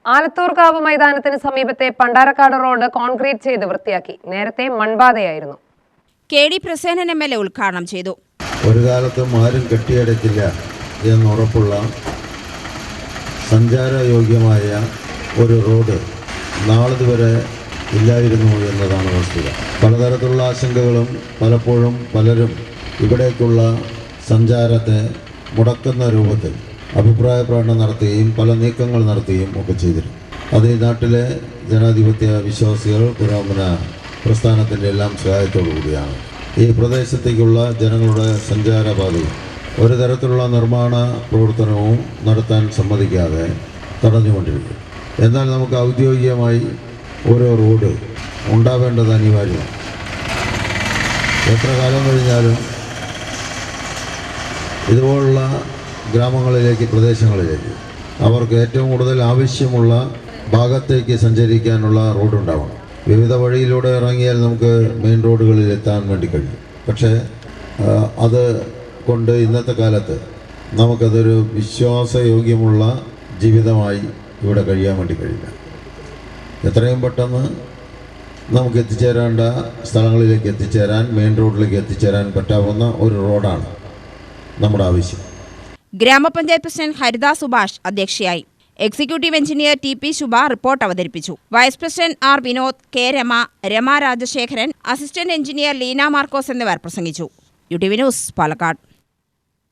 ആലത്തൂർക്കാവ് മൈതാനത്തിന് സമീപത്തെ പണ്ടാരക്കാട് road concrete ചെയ്ത് വൃത്തിയാക്കി. നേരത്തെ മൺപാതയായിരുന്നു. കെ.ഡി. പ്രസേനൻ എം.എൽ.എ. ഉദ്ഘാടനം ചെയ്തു. ഒരു കാലത്തും ആരും കെട്ടിയടക്കില്ല എന്നുറപ്പുള്ള സഞ്ചാരയോഗ്യമായ ഒരു റോഡ് നാളിതുവരെ ഇല്ലായിരുന്നു എന്നതാണ് വസ്തുത. പലതരത്തിലുള്ള ആശങ്കകളും പലപ്പോഴും പലരും ഇവിടേക്കുള്ള സഞ്ചാരത്തെ മുടക്കുന്ന രൂപത്തിൽ അഭിപ്രായ പ്രകടനം നടത്തുകയും പല നീക്കങ്ങൾ നടത്തുകയും ഒക്കെ ചെയ്തിരുന്നു. അത് ഈ നാട്ടിലെ ജനാധിപത്യ വിശ്വാസികൾ പുരോഗമന പ്രസ്ഥാനത്തിൻ്റെ എല്ലാം സഹായത്തോടു കൂടിയാണ് ഈ പ്രദേശത്തേക്കുള്ള ജനങ്ങളുടെ സഞ്ചാരപാതയും ഒരു തരത്തിലുള്ള നിർമ്മാണ പ്രവർത്തനവും നടത്താൻ സമ്മതിക്കാതെ തടഞ്ഞുകൊണ്ടിരിക്കും. എന്നാൽ നമുക്ക് ഔദ്യോഗികമായി ഓരോ റോഡ് ഉണ്ടാവേണ്ടത് അനിവാര്യമാണ്. എത്ര കാലം കഴിഞ്ഞാലും ഇതുപോലുള്ള ഗ്രാമങ്ങളിലേക്ക്, പ്രദേശങ്ങളിലേക്ക് അവർക്ക് ഏറ്റവും കൂടുതൽ ആവശ്യമുള്ള ഭാഗത്തേക്ക് സഞ്ചരിക്കാനുള്ള റോഡുണ്ടാവണം. വിവിധ വഴിയിലൂടെ ഇറങ്ങിയാൽ നമുക്ക് മെയിൻ റോഡുകളിൽ എത്താൻ വേണ്ടി കഴിയും. പക്ഷേ അത് കൊണ്ട് ഇന്നത്തെ കാലത്ത് നമുക്കതൊരു വിശ്വാസയോഗ്യമുള്ള ജീവിതമായി ഇവിടെ കഴിയാൻ വേണ്ടി കഴിയില്ല. എത്രയും പെട്ടെന്ന് നമുക്ക് എത്തിച്ചേരേണ്ട സ്ഥലങ്ങളിലേക്ക് എത്തിച്ചേരാൻ, മെയിൻ റോഡിലേക്ക് എത്തിച്ചേരാൻ പറ്റാവുന്ന ഒരു റോഡാണ് നമ്മുടെ ആവശ്യം. ഗ്രാമപഞ്ചായത്ത് പ്രസിഡന്റ് ഹരിത സുഭാഷ് അധ്യക്ഷയായി. Executive engineer T P. Shubha report അവതരിപ്പിച്ചു. Vice president R. Vinod, K. Rama Rajasekharan, assistant engineer Leena Markose എന്നിവർ പ്രസംഗിച്ചു. UTV news, Palakkad.